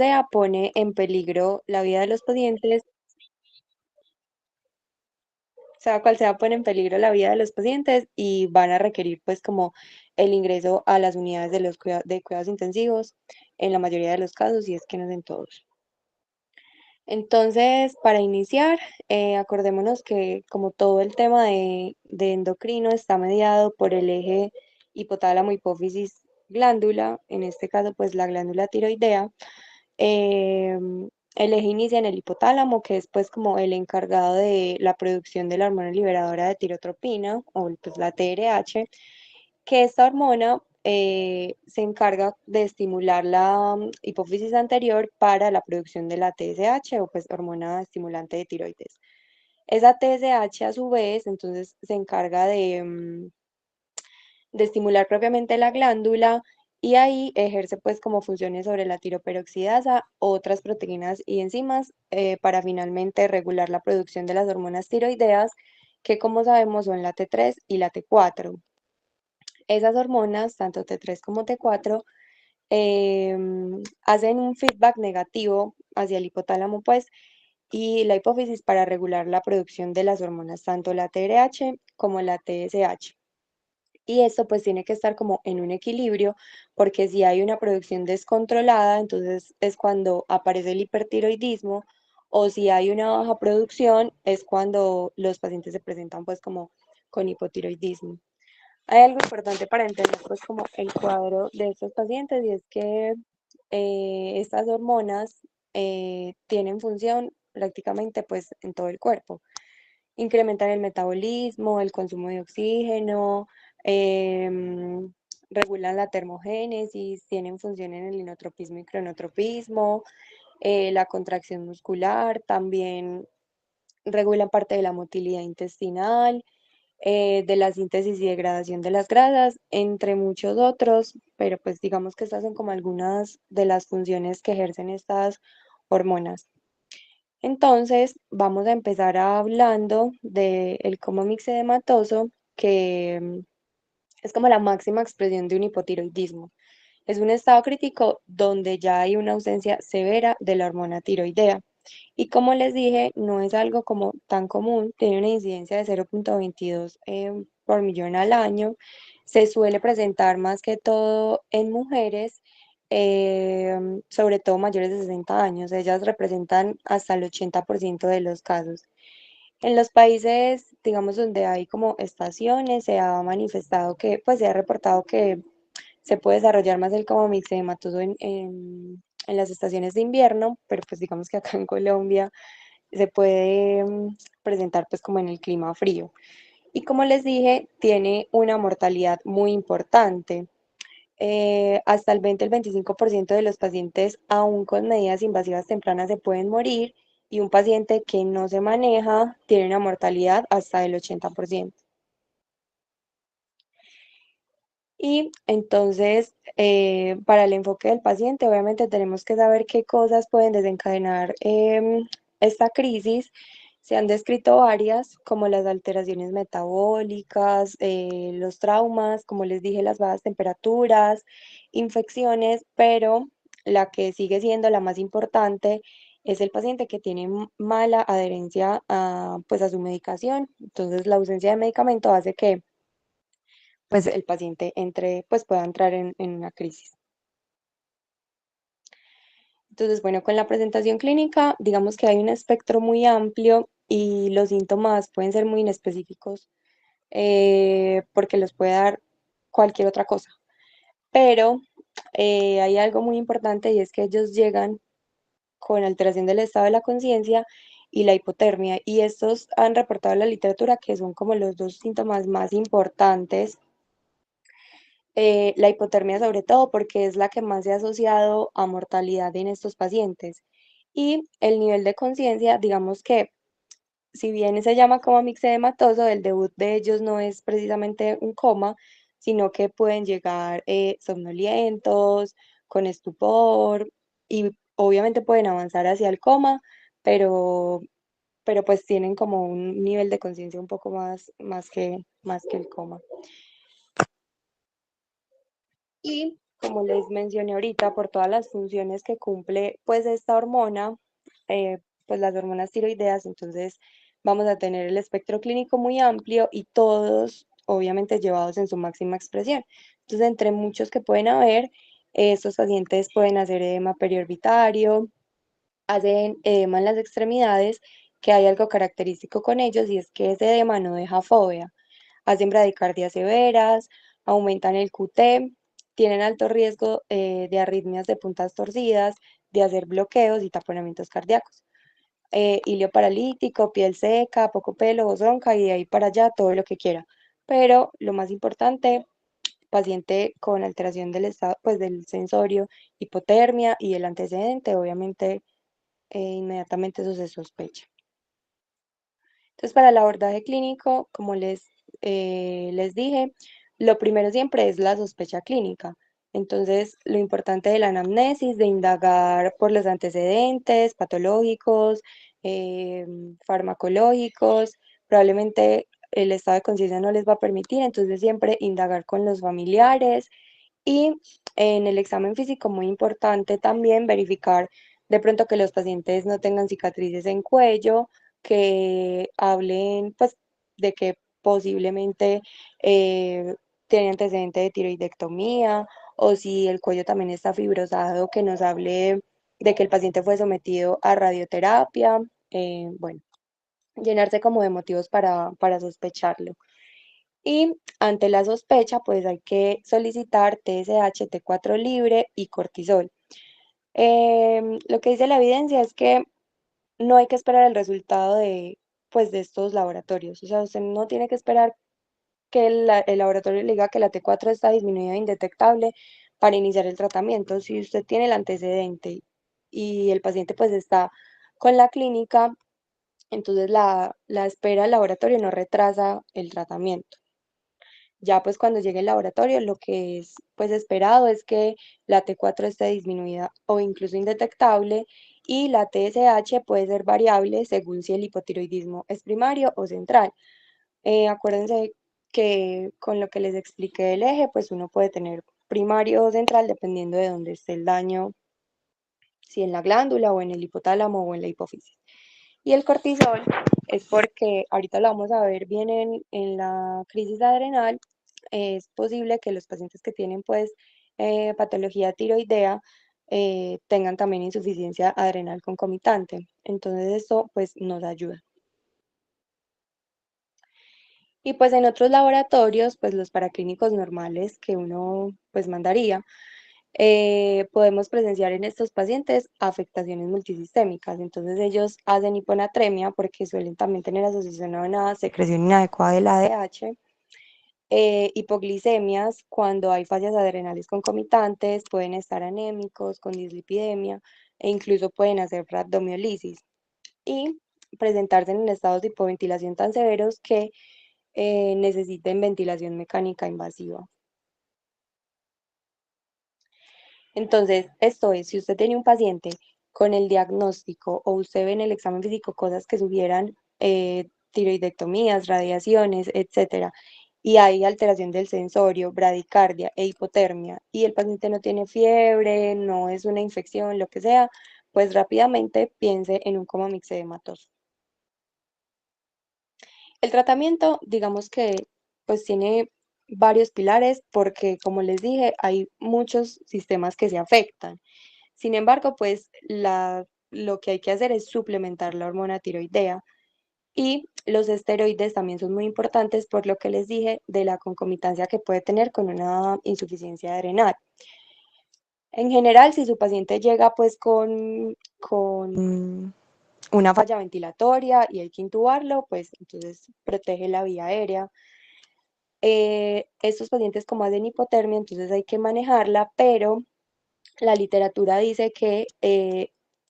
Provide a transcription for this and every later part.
sea, pone en peligro la vida de los pacientes, sea cual sea, pone en peligro la vida de los pacientes y van a requerir pues como el ingreso a las unidades de de cuidados intensivos en la mayoría de los casos, y es que no es en todos. Entonces, para iniciar, acordémonos que como todo el tema de endocrino está mediado por el eje hipotálamo, hipófisis, glándula, en este caso pues la glándula tiroidea. El eje inicia en el hipotálamo, que es pues como el encargado de la producción de la hormona liberadora de tirotropina, o pues la TRH, que esta hormona se encarga de estimular la hipófisis anterior para la producción de la TSH, o pues hormona estimulante de tiroides. Esa TSH a su vez entonces se encarga de estimular propiamente la glándula, y ahí ejerce pues como funciones sobre la tiroperoxidasa, otras proteínas y enzimas, para finalmente regular la producción de las hormonas tiroideas, que como sabemos son la T3 y la T4. Esas hormonas, tanto T3 como T4, hacen un feedback negativo hacia el hipotálamo, pues, y la hipófisis para regular la producción de las hormonas, tanto la TRH como la TSH. Y esto pues tiene que estar como en un equilibrio, porque si hay una producción descontrolada, entonces es cuando aparece el hipertiroidismo, o si hay una baja producción, es cuando los pacientes se presentan pues como con hipotiroidismo. Hay algo importante para entender pues como el cuadro de estos pacientes, y es que estas hormonas tienen función prácticamente pues en todo el cuerpo. Incrementan el metabolismo, el consumo de oxígeno, em, regulan la termogénesis, tienen función en el inotropismo y cronotropismo, la contracción muscular, también regulan parte de la motilidad intestinal, de la síntesis y degradación de las grasas, entre muchos otros, pero pues digamos que estas son como algunas de las funciones que ejercen estas hormonas. Entonces, vamos a empezar hablando del coma mixedematoso, que es como la máxima expresión de un hipotiroidismo. Es un estado crítico donde ya hay una ausencia severa de la hormona tiroidea. Y como les dije, no es algo como tan común, tiene una incidencia de 0,22 por millón al año. Se suele presentar más que todo en mujeres, sobre todo mayores de 60 años. Ellas representan hasta el 80% de los casos. En los países, digamos, donde hay como estaciones, se ha manifestado que, pues se ha reportado que se puede desarrollar más el como mixedematoso en las estaciones de invierno, pero pues digamos que acá en Colombia se puede presentar pues como en el clima frío. Y como les dije, tiene una mortalidad muy importante. Hasta el 20 al 25% de los pacientes, aún con medidas invasivas tempranas, se pueden morir, y un paciente que no se maneja tiene una mortalidad hasta del 80%. Y entonces, para el enfoque del paciente, obviamente tenemos que saber qué cosas pueden desencadenar esta crisis. Se han descrito varias, como las alteraciones metabólicas, los traumas, como les dije, las bajas temperaturas, infecciones, pero la que sigue siendo la más importante es el paciente que tiene mala adherencia pues a su medicación. Entonces, la ausencia de medicamento hace que pues el paciente pues pueda entrar en una crisis. Entonces, bueno, con la presentación clínica, digamos que hay un espectro muy amplio y los síntomas pueden ser muy inespecíficos, porque los puede dar cualquier otra cosa. Pero hay algo muy importante, y es que ellos llegan con alteración del estado de la conciencia y la hipotermia. Y estos han reportado en la literatura que son como los dos síntomas más importantes. La hipotermia sobre todo porque es la que más se ha asociado a mortalidad en estos pacientes. Y el nivel de conciencia, digamos que si bien se llama coma mixedematoso, el debut de ellos no es precisamente un coma, sino que pueden llegar somnolientos, con estupor, y obviamente pueden avanzar hacia el coma, pero, pero pues tienen como un nivel de conciencia un poco más que el coma. Y como les mencioné ahorita, por todas las funciones que cumple pues esta hormona, eh, pues las hormonas tiroideas, entonces vamos a tener el espectro clínico muy amplio y todos obviamente llevados en su máxima expresión. Entonces, entre muchos que pueden haber, estos pacientes pueden hacer edema periorbitario, hacen edema en las extremidades, que hay algo característico con ellos y es que ese edema no deja fobia, hacen bradicardias severas, aumentan el QT, tienen alto riesgo de arritmias de puntas torcidas, de hacer bloqueos y taponamientos cardíacos. Hilio paralítico, piel seca, poco pelo, voz ronca y de ahí para allá todo lo que quiera. Pero lo más importante, paciente con alteración del estado, pues del sensorio, hipotermia y el antecedente, obviamente inmediatamente eso se sospecha. Entonces, para el abordaje clínico, como les dije, lo primero siempre es la sospecha clínica. Entonces, lo importante de la anamnesis, de indagar por los antecedentes patológicos, eh, farmacológicos, probablemente el estado de conciencia no les va a permitir, entonces siempre indagar con los familiares y en el examen físico, muy importante también verificar de pronto que los pacientes no tengan cicatrices en cuello, que hablen pues de que posiblemente tienen antecedente de tiroidectomía o si el cuello también está fibrosado, que nos hable de que el paciente fue sometido a radioterapia, bueno, llenarse como de motivos para sospecharlo. Y ante la sospecha, pues hay que solicitar TSH, T4 libre y cortisol. Lo que dice la evidencia es que no hay que esperar el resultado pues, de estos laboratorios. O sea, usted no tiene que esperar que el laboratorio le diga que la T4 está disminuida e indetectable para iniciar el tratamiento. Si usted tiene el antecedente y el paciente pues está con la clínica, entonces la espera del laboratorio no retrasa el tratamiento. Ya pues cuando llegue el laboratorio, lo que es pues esperado es que la T4 esté disminuida o incluso indetectable y la TSH puede ser variable según si el hipotiroidismo es primario o central. Acuérdense que con lo que les expliqué del eje, pues uno puede tener primario o central dependiendo de dónde esté el daño, si en la glándula o en el hipotálamo o en la hipófisis. Y el cortisol es porque, ahorita lo vamos a ver bien en la crisis adrenal, es posible que los pacientes que tienen pues patología tiroidea tengan también insuficiencia adrenal concomitante. Entonces esto pues nos ayuda. Y pues en otros laboratorios, pues los paraclínicos normales que uno pues mandaría, podemos presenciar en estos pacientes afectaciones multisistémicas. Entonces ellos hacen hiponatremia porque suelen también tener asociación a una secreción inadecuada del ADH, hipoglicemias cuando hay fallas adrenales concomitantes, pueden estar anémicos con dislipidemia e incluso pueden hacer rhabdomiolisis y presentarse en estados de hipoventilación tan severos que necesiten ventilación mecánica invasiva. Entonces, esto es, si usted tiene un paciente con el diagnóstico o usted ve en el examen físico cosas que sugieran tiroidectomías, radiaciones, etcétera, y hay alteración del sensorio, bradicardia e hipotermia, y el paciente no tiene fiebre, no es una infección, lo que sea, pues rápidamente piense en un coma mixedematoso. El tratamiento, digamos que pues tiene varios pilares porque, como les dije, hay muchos sistemas que se afectan. Sin embargo, pues lo que hay que hacer es suplementar la hormona tiroidea y los esteroides también son muy importantes por lo que les dije de la concomitancia que puede tener con una insuficiencia adrenal. En general, si su paciente llega pues con una falla ventilatoria y hay que intubarlo, pues entonces protege la vía aérea. Estos pacientes como hacen hipotermia, entonces hay que manejarla, pero la literatura dice que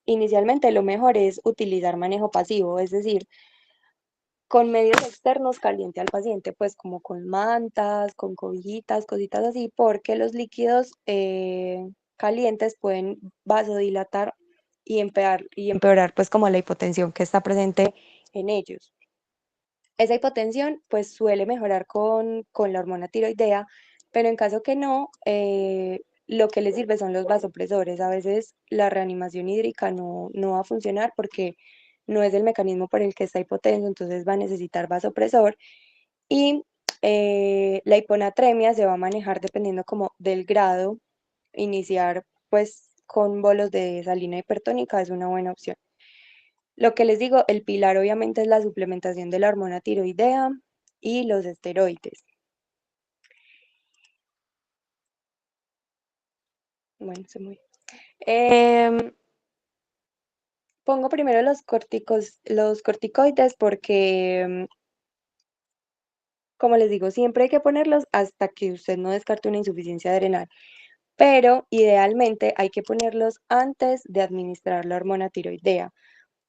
inicialmente lo mejor es utilizar manejo pasivo, es decir, con medios externos caliente al paciente, pues como con mantas, con cobijitas, cositas así, porque los líquidos calientes pueden vasodilatar y empeorar pues como la hipotensión que está presente en ellos. Esa hipotensión pues suele mejorar con la hormona tiroidea, pero en caso que no, lo que le sirve son los vasopresores. A veces la reanimación hídrica no va a funcionar porque no es el mecanismo por el que está hipotenso, entonces va a necesitar vasopresor. Y la hiponatremia se va a manejar dependiendo como del grado. Iniciar pues con bolos de salina hipertónica es una buena opción. Lo que les digo, el pilar obviamente es la suplementación de la hormona tiroidea y los esteroides. Bueno, se muy. Pongo primero los corticoides porque, como les digo, siempre hay que ponerlos hasta que usted no descarte una insuficiencia adrenal, pero idealmente hay que ponerlos antes de administrar la hormona tiroidea,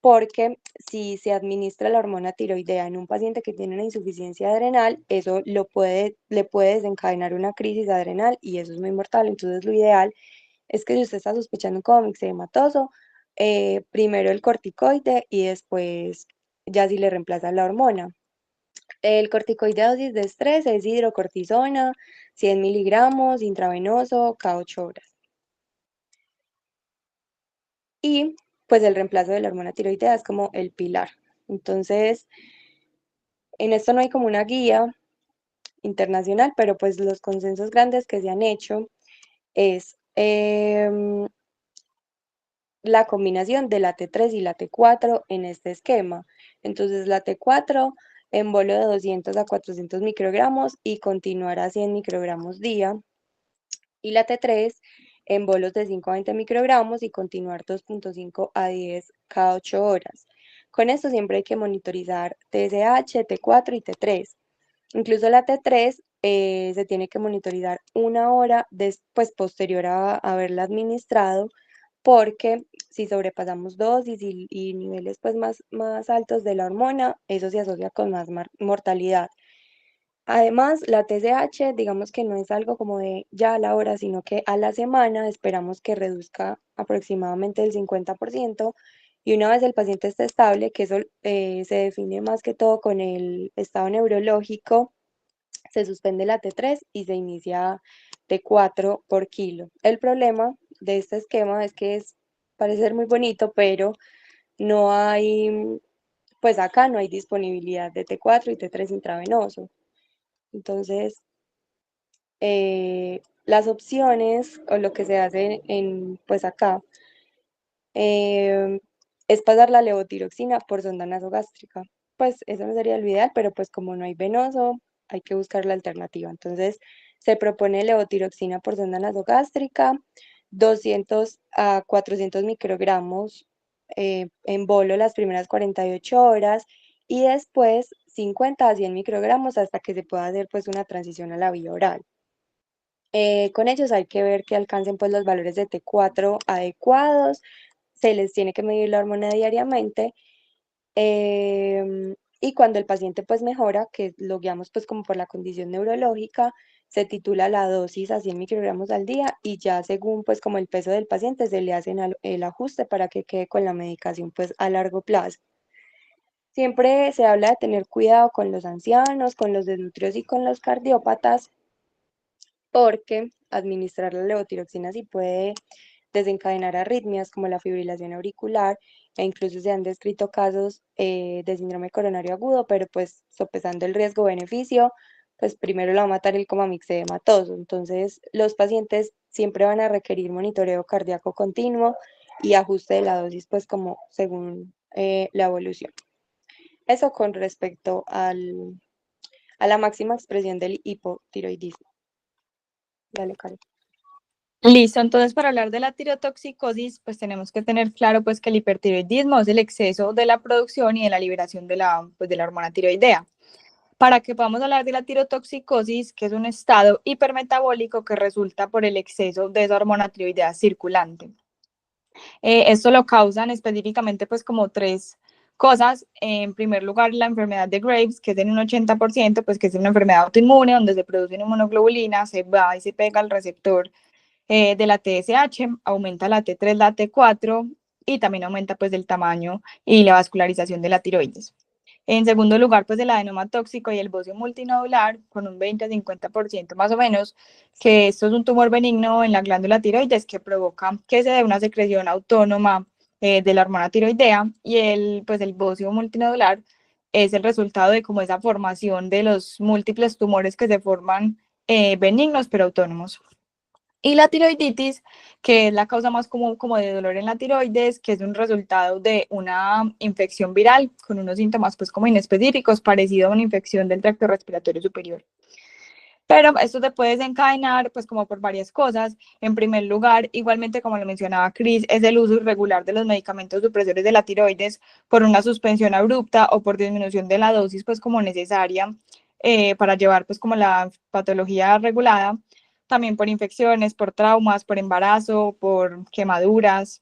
porque si se administra la hormona tiroidea en un paciente que tiene una insuficiencia adrenal, eso le puede desencadenar una crisis adrenal y eso es muy mortal. Entonces, lo ideal es que si usted está sospechando un cómic hematoso, primero el corticoide y después ya si le reemplaza la hormona. El corticoide a dosis de estrés es hidrocortisona, 100 miligramos intravenoso cada 8 horas. Y pues el reemplazo de la hormona tiroidea es como el pilar. Entonces, en esto no hay como una guía internacional, pero pues los consensos grandes que se han hecho es la combinación de la T3 y la T4 en este esquema. Entonces la T4 en bolo de 200 a 400 microgramos y continuar a 100 microgramos día. Y la T3 en bolos de 5 a 20 microgramos y continuar 2.5 a 10 cada 8 horas. Con esto siempre hay que monitorizar TSH, T4 y T3. Incluso la T3 se tiene que monitorizar una hora después, posterior a haberla administrado, porque si sobrepasamos dosis y niveles pues más altos de la hormona, eso se asocia con más mortalidad. Además, la TSH, digamos que no es algo como de ya a la hora, sino que a la semana esperamos que reduzca aproximadamente el 50%, y una vez el paciente esté estable, que eso se define más que todo con el estado neurológico, se suspende la T3 y se inicia T4 por kilo. El problema de este esquema es que parece ser muy bonito, pero no hay, pues acá no hay disponibilidad de T4 y T3 intravenoso. Entonces, las opciones o lo que se hace pues acá eh, es pasar la levotiroxina por sonda nasogástrica. Pues eso no sería lo ideal, pero pues como no hay venoso, hay que buscar la alternativa. Entonces, se propone levotiroxina por sonda nasogástrica, 200 a 400 microgramos en bolo las primeras 48 horas y después 50 a 100 microgramos hasta que se pueda hacer pues una transición a la vía oral. Con ellos hay que ver que alcancen pues los valores de T4 adecuados, se les tiene que medir la hormona diariamente, y cuando el paciente pues mejora, que lo guiamos pues como por la condición neurológica, se titula la dosis a 100 microgramos al día y ya según pues como el peso del paciente se le hacen el ajuste para que quede con la medicación pues a largo plazo. Siempre se habla de tener cuidado con los ancianos, con los desnutridos y con los cardiópatas, porque administrar la levotiroxina sí puede desencadenar arritmias como la fibrilación auricular e incluso se han descrito casos de síndrome coronario agudo, pero pues sopesando el riesgo-beneficio, pues primero la va a matar el coma mixedematoso. Entonces los pacientes siempre van a requerir monitoreo cardíaco continuo y ajuste de la dosis pues como según la evolución. Eso con respecto a la máxima expresión del hipotiroidismo. Dale, Karen. Listo, entonces para hablar de la tirotoxicosis, pues tenemos que tener claro pues que el hipertiroidismo es el exceso de la producción y de la liberación pues, de la hormona tiroidea. Para que podamos hablar de la tirotoxicosis, que es un estado hipermetabólico que resulta por el exceso de esa hormona tiroidea circulante. Esto lo causan específicamente pues como tres cosas. En primer lugar, la enfermedad de Graves, que es en un 80%, pues que es una enfermedad autoinmune donde se produce una inmunoglobulina, se va y se pega al receptor de la TSH, aumenta la T3, la T4 y también aumenta pues el tamaño y la vascularización de la tiroides. En segundo lugar, pues el adenoma tóxico y el bocio multinodular, con un 20-50% más o menos, que esto es un tumor benigno en la glándula tiroides que provoca que se dé una secreción autónoma de la hormona tiroidea, y pues el bocio multinodular es el resultado de como esa formación de los múltiples tumores que se forman benignos pero autónomos. Y la tiroiditis, que es la causa más común como de dolor en la tiroides, que es un resultado de una infección viral con unos síntomas pues como inespecíficos, parecido a una infección del tracto respiratorio superior. Pero esto se puede desencadenar pues como por varias cosas. En primer lugar, igualmente como lo mencionaba Cris, es el uso irregular de los medicamentos supresores de la tiroides por una suspensión abrupta o por disminución de la dosis pues como necesaria para llevar pues como la patología regulada. También por infecciones, por traumas, por embarazo, por quemaduras.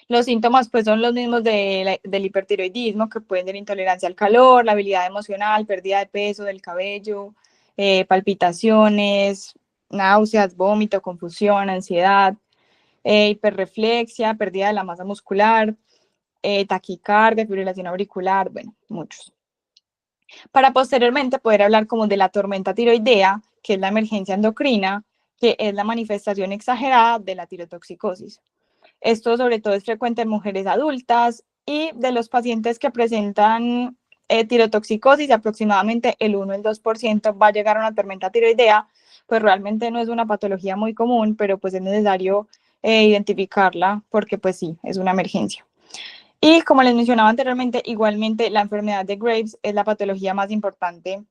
Los síntomas pues son los mismos del hipertiroidismo, que pueden ser intolerancia al calor, la habilidad emocional, pérdida de peso del cabello, palpitaciones, náuseas, vómito, confusión, ansiedad, hiperreflexia, pérdida de la masa muscular, taquicardia, fibrilación auricular, bueno, muchos. Para posteriormente poder hablar como de la tormenta tiroidea, que es la emergencia endocrina, que es la manifestación exagerada de la tirotoxicosis. Esto sobre todo es frecuente en mujeres adultas, y de los pacientes que presentan tirotoxicosis, aproximadamente el 1 el 2% va a llegar a una tormenta tiroidea. Pues realmente no es una patología muy común, pero pues es necesario identificarla porque pues sí, es una emergencia. Y como les mencionaba anteriormente, igualmente la enfermedad de Graves es la patología más importante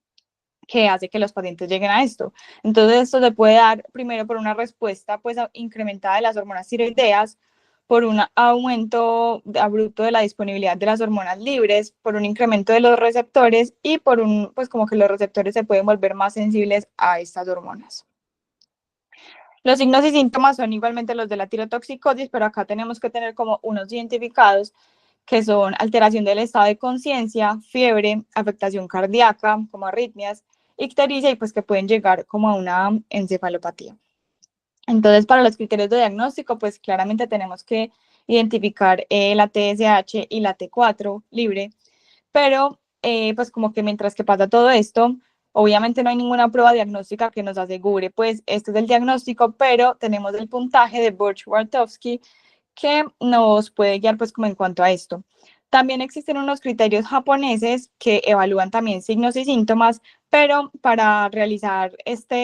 que hace que los pacientes lleguen a esto. Entonces, esto se puede dar primero por una respuesta pues incrementada de las hormonas tiroideas, por un aumento abrupto de la disponibilidad de las hormonas libres, por un incremento de los receptores y por un, pues como que los receptores se pueden volver más sensibles a estas hormonas. Los signos y síntomas son igualmente los de la tirotoxicosis, pero acá tenemos que tener como unos identificados, que son alteración del estado de conciencia, fiebre, afectación cardíaca, como arritmias, ictericia, y pues que pueden llegar como a una encefalopatía. Entonces, para los criterios de diagnóstico, pues claramente tenemos que identificar la TSH y la T4 libre, pero pues como que mientras que pasa todo esto, obviamente no hay ninguna prueba diagnóstica que nos asegure, pues este es el diagnóstico, pero tenemos el puntaje de Borch-Wartowski que nos puede guiar pues como en cuanto a esto. También existen unos criterios japoneses que evalúan también signos y síntomas, pero para realizar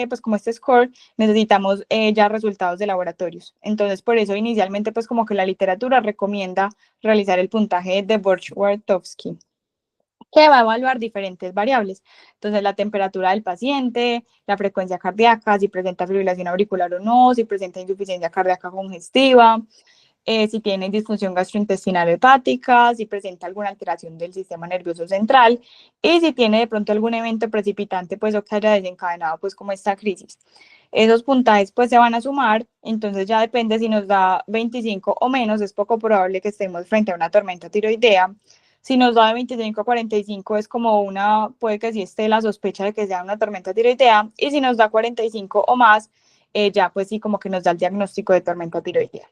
pues como este score necesitamos ya resultados de laboratorios. Entonces, por eso inicialmente pues como que la literatura recomienda realizar el puntaje de Borch-Wartowski, que va a evaluar diferentes variables. Entonces, la temperatura del paciente, la frecuencia cardíaca, si presenta fibrilación auricular o no, si presenta insuficiencia cardíaca congestiva, si tiene disfunción gastrointestinal hepática, si presenta alguna alteración del sistema nervioso central y si tiene de pronto algún evento precipitante, pues o que haya desencadenado pues como esta crisis. Esos puntajes pues se van a sumar, entonces ya depende si nos da 25 o menos, es poco probable que estemos frente a una tormenta tiroidea. Si nos da de 25 a 45 es como puede que sí esté la sospecha de que sea una tormenta tiroidea, y si nos da 45 o más, ya pues sí como que nos da el diagnóstico de tormenta tiroidea.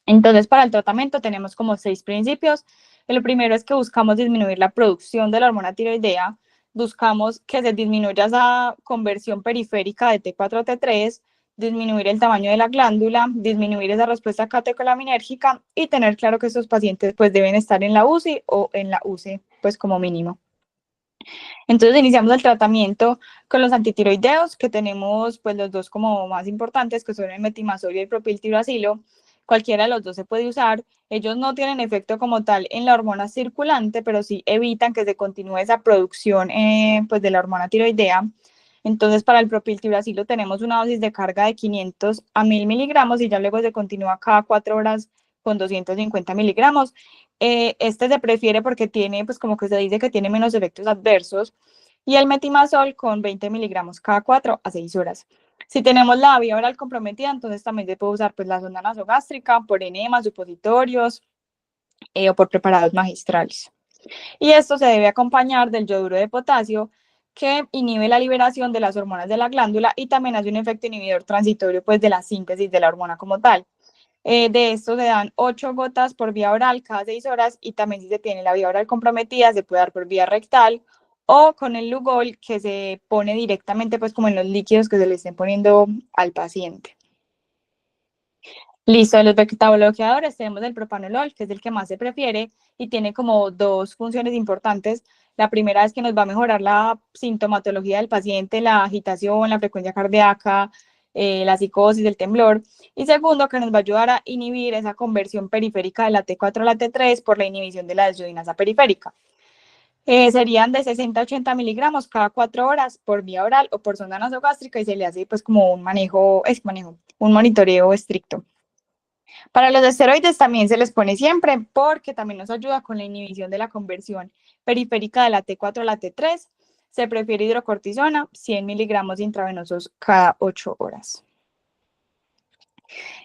Entonces, para el tratamiento tenemos como 6 principios. El primero es que buscamos disminuir la producción de la hormona tiroidea, buscamos que se disminuya esa conversión periférica de T4 a T3, disminuir el tamaño de la glándula, disminuir esa respuesta catecolaminérgica y tener claro que estos pacientes pues deben estar en la UCI o en la UCI pues como mínimo. Entonces iniciamos el tratamiento con los antitiroideos, que tenemos pues los dos como más importantes, que son el metimazol y el propiltiroacilo. Cualquiera de los dos se puede usar. Ellos no tienen efecto como tal en la hormona circulante, pero sí evitan que se continúe esa producción pues de la hormona tiroidea. Entonces, para el propiltiroacilo tenemos una dosis de carga de 500 a 1000 miligramos y ya luego se continúa cada 4 horas con 250 miligramos. Este se prefiere porque tiene, pues como que se dice que tiene menos efectos adversos, y el metimazol con 20 miligramos cada 4 a 6 horas. Si tenemos la vía oral comprometida, entonces también se puede usar pues la sonda nasogástrica, por enemas, supositorios o por preparados magistrales. Y esto se debe acompañar del yoduro de potasio, que inhibe la liberación de las hormonas de la glándula y también hace un efecto inhibidor transitorio pues de la síntesis de la hormona como tal. De esto se dan 8 gotas por vía oral cada 6 horas y también si se tiene la vía oral comprometida se puede dar por vía rectal o con el Lugol que se pone directamente pues como en los líquidos que se le estén poniendo al paciente. Listo, los betabloqueadores tenemos el propanolol, que es el que más se prefiere y tiene como dos funciones importantes. La primera es que nos va a mejorar la sintomatología del paciente, la agitación, la frecuencia cardíaca, la psicosis, el temblor. Y segundo, que nos va a ayudar a inhibir esa conversión periférica de la T4 a la T3 por la inhibición de la desayunasa periférica. Serían de 60 a 80 miligramos cada 4 horas por vía oral o por sonda nasogástrica y se le hace pues como un un monitoreo estricto. Para los esteroides también se les pone siempre porque también nos ayuda con la inhibición de la conversión periférica de la T4 a la T3. Se prefiere hidrocortisona, 100 miligramos intravenosos cada 8 horas.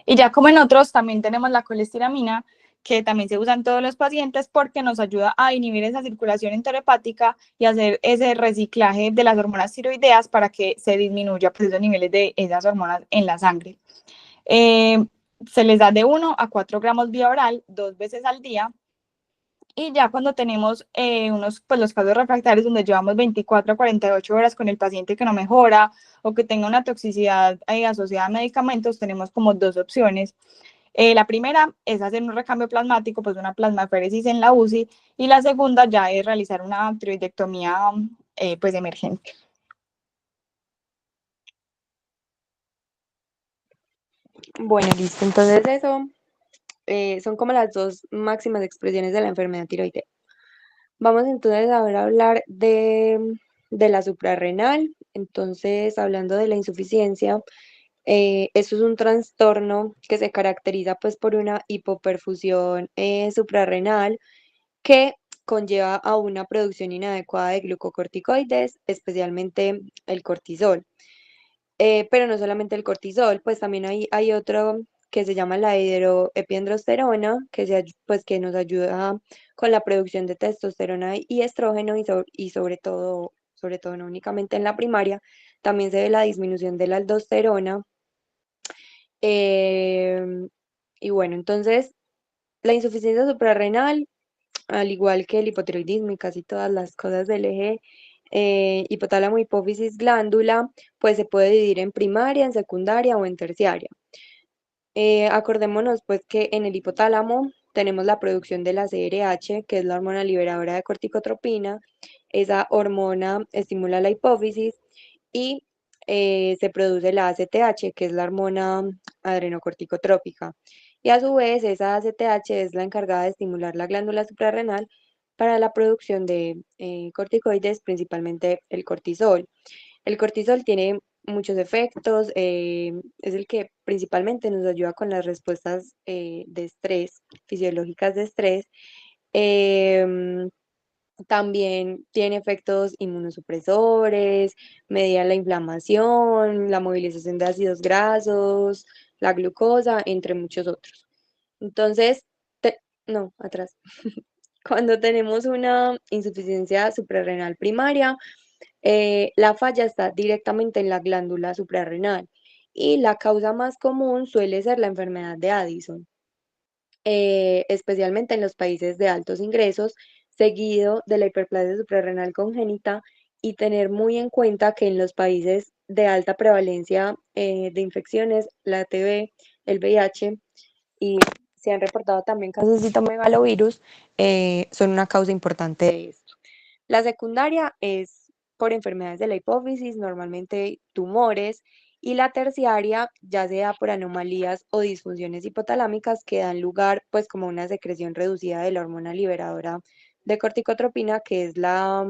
Y ya como en otros, también tenemos la colestiramina, que también se usa en todos los pacientes porque nos ayuda a inhibir esa circulación enterohepática y hacer ese reciclaje de las hormonas tiroideas para que se disminuya pues, esos niveles de esas hormonas en la sangre. Se les da de 1 a 4 gramos vía oral 2 veces al día. Y ya cuando tenemos pues los casos refractarios donde llevamos 24 a 48 horas con el paciente que no mejora o que tenga una toxicidad asociada a medicamentos, tenemos como dos opciones. La primera es hacer un recambio plasmático, pues una plasmaféresis en la UCI, y la segunda ya es realizar una tiroidectomía pues emergente. Bueno, listo. Entonces eso son como las dos máximas expresiones de la enfermedad tiroidea. Vamos entonces ahora a hablar de la suprarrenal. Entonces, hablando de la insuficiencia, esto es un trastorno que se caracteriza pues por una hipoperfusión suprarrenal que conlleva a una producción inadecuada de glucocorticoides, especialmente el cortisol. Pero no solamente el cortisol, pues también hay otro que se llama la hidroepiandrosterona, pues, que nos ayuda con la producción de testosterona y estrógeno y sobre todo no únicamente en la primaria, también se ve la disminución de la aldosterona. em, y bueno, entonces la insuficiencia suprarrenal, al igual que el hipotiroidismo y casi todas las cosas del eje hipotálamo, hipófisis, glándula, pues se puede dividir en primaria, en secundaria o en terciaria. Acordémonos pues que en el hipotálamo tenemos la producción de la CRH, que es la hormona liberadora de corticotropina. Esa hormona estimula la hipófisis y se produce la ACTH, que es la hormona adrenocorticotrópica. Y a su vez, esa ACTH es la encargada de estimular la glándula suprarrenal para la producción de corticoides, principalmente el cortisol. El cortisol tiene muchos efectos, es el que principalmente nos ayuda con las respuestas de estrés, fisiológicas de estrés. Em, También tiene efectos inmunosupresores, media la inflamación, la movilización de ácidos grasos, la glucosa, entre muchos otros. Entonces, no, atrás. Cuando tenemos una insuficiencia suprarrenal primaria, la falla está directamente en la glándula suprarrenal y la causa más común suele ser la enfermedad de Addison, especialmente en los países de altos ingresos, seguido de la hiperplasia suprarrenal congénita, y tener muy en cuenta que en los países de alta prevalencia de infecciones, la TB, el VIH, y se han reportado también casos de citomegalovirus, son una causa importante de esto. La secundaria es por enfermedades de la hipófisis, normalmente tumores, y la terciaria ya sea por anomalías o disfunciones hipotalámicas que dan lugar pues como una secreción reducida de la hormona liberadora de corticotropina, que es la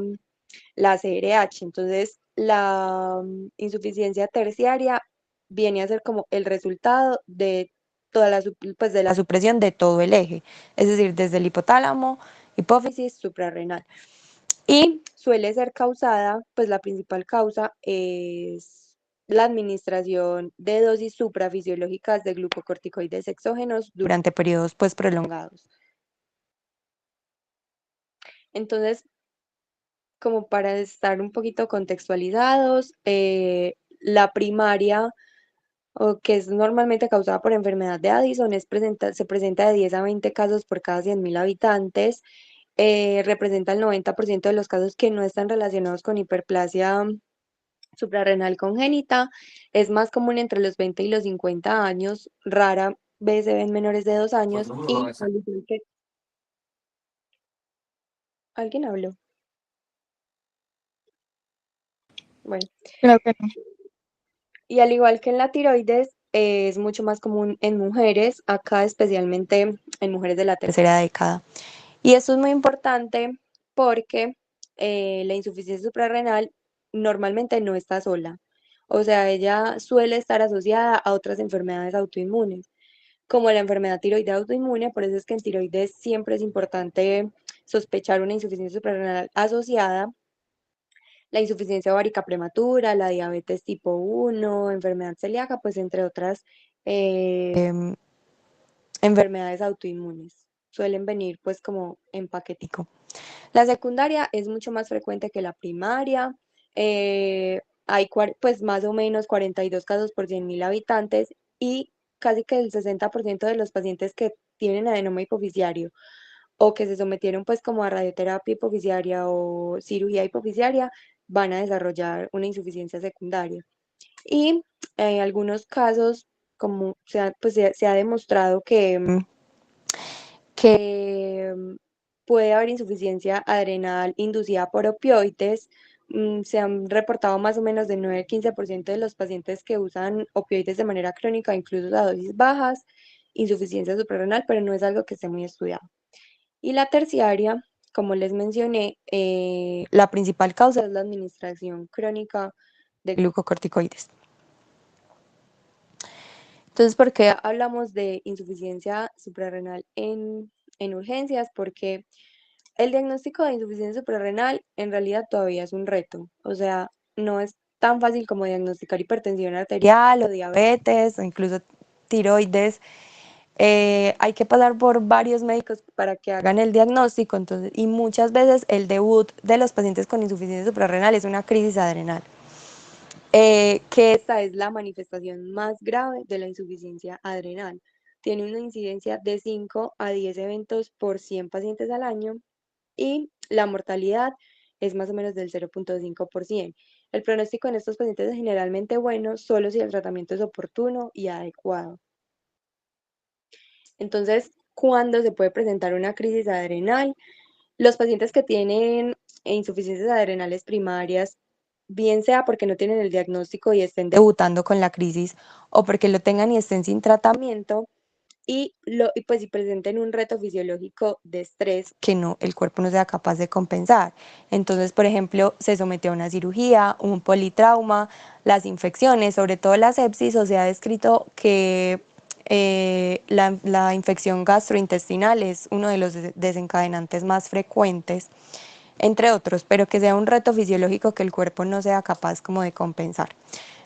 CRH. Entonces, la insuficiencia terciaria viene a ser como el resultado de pues de la supresión de todo el eje, es decir, desde el hipotálamo, hipófisis, suprarrenal. Y suele ser causada, pues la principal causa es la administración de dosis suprafisiológicas de glucocorticoides exógenos durante periodos pues prolongados. Entonces, como para estar un poquito contextualizados, la primaria o que es normalmente causada por enfermedad de Addison, se presenta de 10 a 20 casos por cada 100.000 habitantes. Representa el 90% de los casos que no están relacionados con hiperplasia suprarrenal congénita. Es más común entre los 20 y los 50 años, rara vez se ven menores de 2 años y al igual que alguien habló. Bueno, Creo que no. y al igual que en la tiroides, es mucho más común en mujeres, acá especialmente en mujeres de la tercera década. Y esto es muy importante porque la insuficiencia suprarrenal normalmente no está sola. O sea, ella suele estar asociada a otras enfermedades autoinmunes, como la enfermedad tiroidea autoinmune. Por eso es que en tiroides siempre es importante sospechar una insuficiencia suprarrenal asociada, la insuficiencia ovárica prematura, la diabetes tipo 1, enfermedad celíaca, pues entre otras enfermedades autoinmunes. Suelen venir pues como en paquetico. La secundaria es mucho más frecuente que la primaria. Hay pues más o menos 42 casos por 100.000 habitantes y casi que el 60% de los pacientes que tienen adenoma hipofisiario o que se sometieron pues como a radioterapia hipofisiaria o cirugía hipofisiaria van a desarrollar una insuficiencia secundaria. Y en algunos casos, como pues se ha demostrado que puede haber insuficiencia adrenal inducida por opioides. Se han reportado más o menos de 9 al 15% de los pacientes que usan opioides de manera crónica, incluso a dosis bajas, insuficiencia suprarrenal, pero no es algo que esté muy estudiado. Y la terciaria, como les mencioné, la principal causa es la administración crónica de glucocorticoides. Entonces, ¿por qué hablamos de insuficiencia suprarrenal en urgencias? Porque el diagnóstico de insuficiencia suprarrenal en realidad todavía es un reto. O sea, no es tan fácil como diagnosticar hipertensión arterial o diabetes o incluso tiroides. Hay que pasar por varios médicos para que hagan el diagnóstico, entonces, y muchas veces el debut de los pacientes con insuficiencia suprarrenal es una crisis adrenal, que esta es la manifestación más grave de la insuficiencia adrenal. Tiene una incidencia de 5 a 10 eventos por 100 pacientes al año y la mortalidad es más o menos del 0.5%. El pronóstico en estos pacientes es generalmente bueno solo si el tratamiento es oportuno y adecuado. Entonces, ¿cuándo se puede presentar una crisis adrenal? Los pacientes que tienen insuficiencias adrenales primarias, bien sea porque no tienen el diagnóstico y estén debutando con la crisis, o porque lo tengan y estén sin tratamiento, y pues si presenten un reto fisiológico de estrés que el cuerpo no sea capaz de compensar. Entonces, por ejemplo, se sometió a una cirugía, un politrauma, las infecciones, sobre todo la sepsis, o se ha descrito que la infección gastrointestinal es uno de los desencadenantes más frecuentes, entre otros, pero que sea un reto fisiológico que el cuerpo no sea capaz como de compensar.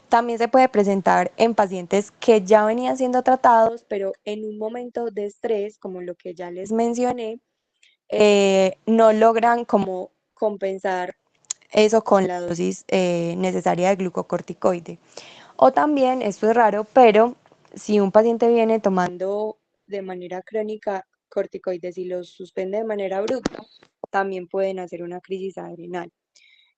También se puede presentar en pacientes que ya venían siendo tratados, pero en un momento de estrés, como lo que ya les mencioné, no logran como compensar eso con la dosis necesaria de glucocorticoide. O también, esto es raro, pero si un paciente viene tomando de manera crónica corticoides y los suspende de manera abrupta, también pueden hacer una crisis adrenal.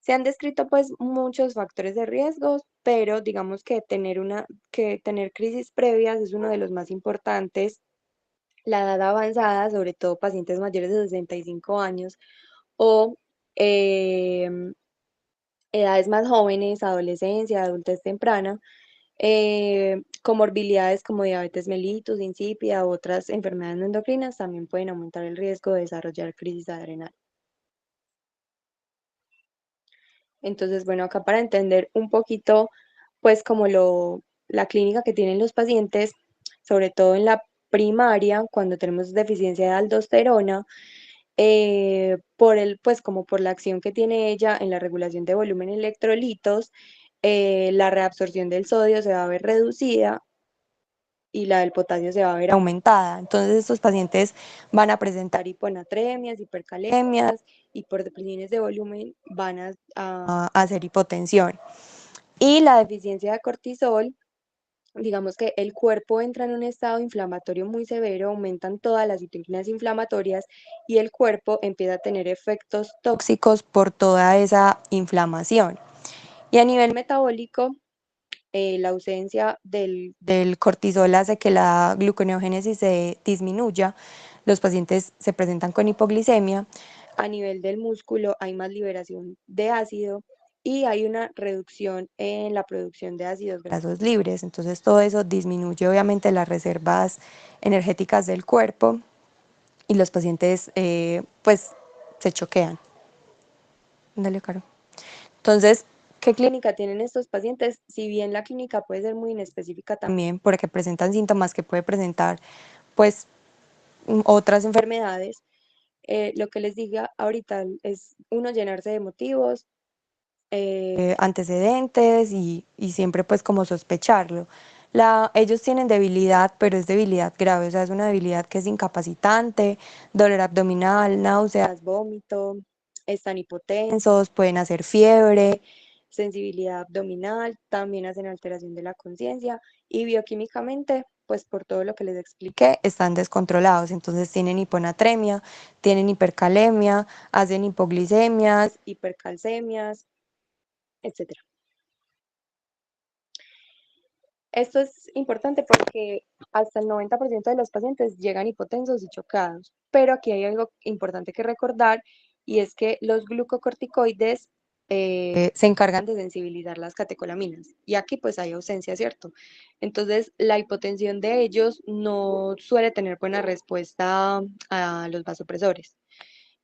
Se han descrito pues muchos factores de riesgos, pero digamos que tener crisis previas es uno de los más importantes. La edad avanzada, sobre todo pacientes mayores de 65 años o edades más jóvenes, adolescencia, adultez temprana, comorbilidades como diabetes mellitus, insípida u otras enfermedades no endocrinas también pueden aumentar el riesgo de desarrollar crisis adrenal. Entonces, bueno, acá para entender un poquito, pues como la clínica que tienen los pacientes, sobre todo en la primaria, cuando tenemos deficiencia de aldosterona, pues como por la acción que tiene ella en la regulación de volumen de electrolitos, la reabsorción del sodio se va a ver reducida y la del potasio se va a ver aumentada. Entonces estos pacientes van a presentar hiponatremias, hipercalemias y por depresiones de volumen van a hacer hipotensión. Y la deficiencia de cortisol digamos que el cuerpo entra en un estado inflamatorio muy severo, aumentan todas las citoquinas inflamatorias y el cuerpo empieza a tener efectos tóxicos por toda esa inflamación. Y a nivel metabólico, la ausencia del cortisol hace que la gluconeogénesis se disminuya, los pacientes se presentan con hipoglicemia, a nivel del músculo hay más liberación de ácido y hay una reducción en la producción de ácidos grasos libres, entonces todo eso disminuye obviamente las reservas energéticas del cuerpo y los pacientes pues se choquean. Dale, Caro. Entonces, ¿qué clínica tienen estos pacientes? Si bien la clínica puede ser muy inespecífica también, porque presentan síntomas que puede presentar, pues, otras enfermedades, lo que les diga ahorita es uno llenarse de motivos, antecedentes y siempre pues como sospecharlo. Ellos tienen debilidad, pero es debilidad grave, o sea, es una debilidad que es incapacitante, dolor abdominal, náuseas, vómito, están hipotensos, pueden hacer fiebre, sensibilidad abdominal, también hacen alteración de la conciencia y bioquímicamente, pues por todo lo que les expliqué, están descontrolados, entonces tienen hiponatremia, tienen hipercalemia, hacen hipoglicemias, hipercalcemias, etcétera. Esto es importante porque hasta el 90% de los pacientes llegan hipotensos y chocados, pero aquí hay algo importante que recordar y es que los glucocorticoides se encargan de sensibilizar las catecolaminas y aquí pues hay ausencia, ¿cierto? Entonces la hipotensión de ellos no suele tener buena respuesta a los vasopresores.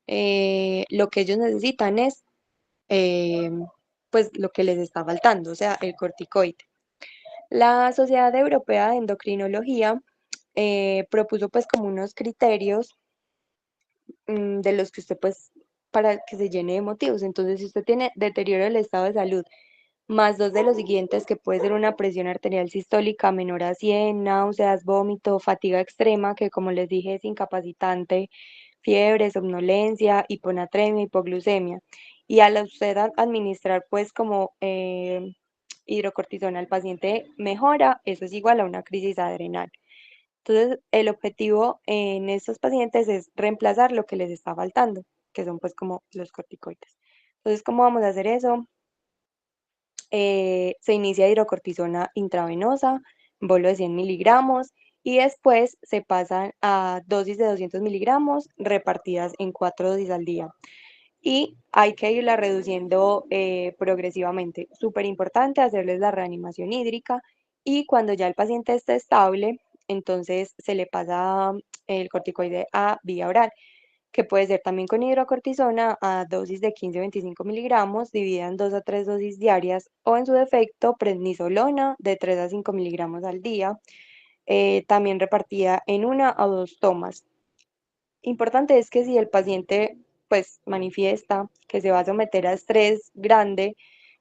Lo que ellos necesitan es eh, pues lo que les está faltando, o sea, el corticoide. La Sociedad Europea de Endocrinología propuso pues como unos criterios de los que usted pues para que se llene de motivos. Entonces, si usted tiene deterioro del estado de salud, más dos de los siguientes que puede ser una presión arterial sistólica menor a 100, náuseas, vómito, fatiga extrema, que como les dije es incapacitante, fiebre, somnolencia, hiponatremia, hipoglucemia. Y al usted administrar pues como hidrocortisona al paciente mejora, eso es igual a una crisis adrenal. Entonces, el objetivo en estos pacientes es reemplazar lo que les está faltando, que son pues como los corticoides. Entonces, ¿cómo vamos a hacer eso? Se inicia hidrocortisona intravenosa, bolo de 100 miligramos, y después se pasan a dosis de 200 miligramos repartidas en 4 dosis al día y hay que irla reduciendo progresivamente. Súper importante hacerles la reanimación hídrica y cuando ya el paciente esté estable, entonces se le pasa el corticoide a vía oral, que puede ser también con hidrocortisona a dosis de 15-25 miligramos, dividida en 2 a 3 dosis diarias, o en su defecto, prednisolona de 3 a 5 miligramos al día, también repartida en 1 o 2 tomas. Importante es que si el paciente pues manifiesta que se va a someter a estrés grande,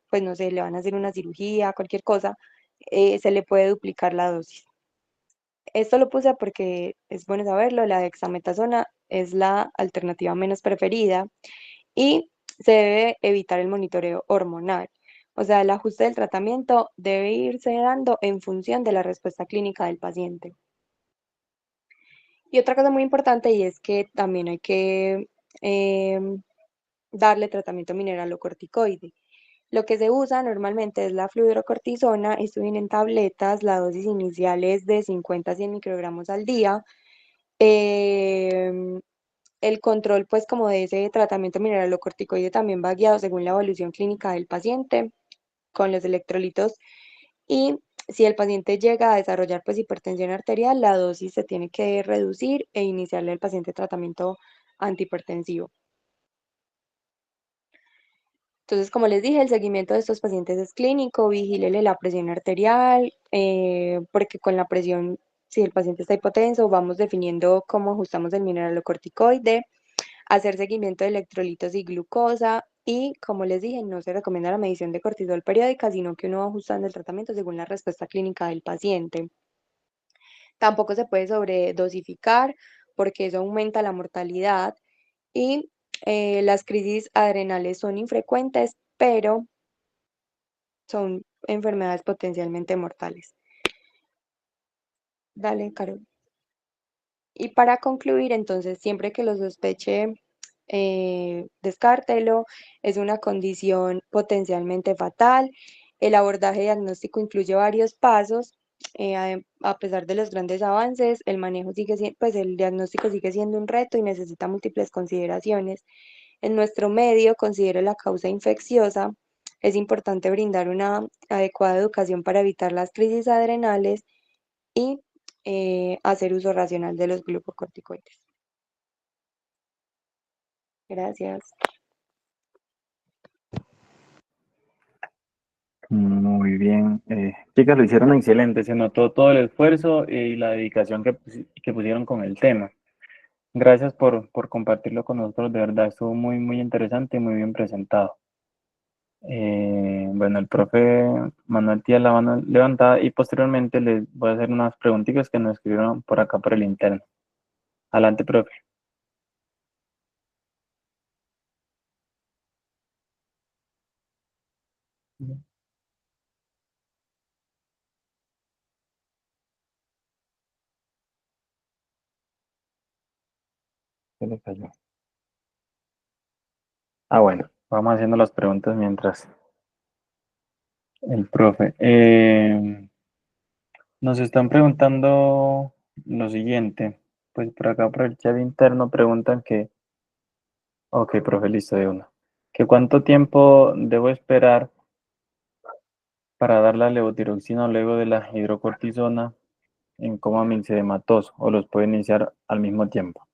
pues no sé, le van a hacer una cirugía, cualquier cosa, se le puede duplicar la dosis. Esto lo puse porque es bueno saberlo, la dexametasona es la alternativa menos preferida y se debe evitar el monitoreo hormonal. O sea, el ajuste del tratamiento debe irse dando en función de la respuesta clínica del paciente. Y otra cosa muy importante y es que también hay que darle tratamiento mineralocorticoide. Lo que se usa normalmente es la fluorocortisona, esto viene en tabletas, la dosis inicial es de 50 a 100 microgramos al día. Em, el control, pues, como de ese tratamiento mineralocorticoide también va guiado según la evolución clínica del paciente con los electrolitos y si el paciente llega a desarrollar pues hipertensión arterial, la dosis se tiene que reducir e iniciarle al paciente tratamiento antihipertensivo. Entonces, como les dije, el seguimiento de estos pacientes es clínico, vigílele la presión arterial, porque con la presión, si el paciente está hipotenso, vamos definiendo cómo ajustamos el mineralocorticoide, hacer seguimiento de electrolitos y glucosa, y como les dije, no se recomienda la medición de cortisol periódica, sino que uno va ajustando el tratamiento según la respuesta clínica del paciente. Tampoco se puede sobredosificar porque eso aumenta la mortalidad y las crisis adrenales son infrecuentes, pero son enfermedades potencialmente mortales. Dale, Caro. Y para concluir, entonces, siempre que lo sospeche, descártelo. Es una condición potencialmente fatal. El abordaje diagnóstico incluye varios pasos. A pesar de los grandes avances, el manejo sigue siendo, pues el diagnóstico sigue siendo un reto y necesita múltiples consideraciones. En nuestro medio, considero la causa infecciosa. Es importante brindar una adecuada educación para evitar las crisis adrenales y hacer uso racional de los glucocorticoides. Gracias. Muy bien. Chicas, lo hicieron excelente. Se notó todo el esfuerzo y la dedicación que pusieron con el tema. Gracias por compartirlo con nosotros. De verdad, estuvo muy, muy interesante y muy bien presentado. Bueno, el profe Manuel tiene la mano levantada y posteriormente les voy a hacer unas preguntitas que nos escribieron por acá por el interno. Adelante, profe. ¿Qué le cayó? Ah, bueno, vamos haciendo las preguntas mientras el profe. Nos están preguntando lo siguiente. Pues por acá, por el chat interno, preguntan que, ok, profe, listo de uno. ¿Que cuánto tiempo debo esperar para dar la levotiroxina luego de la hidrocortisona en coma mixedematoso o los puede iniciar al mismo tiempo?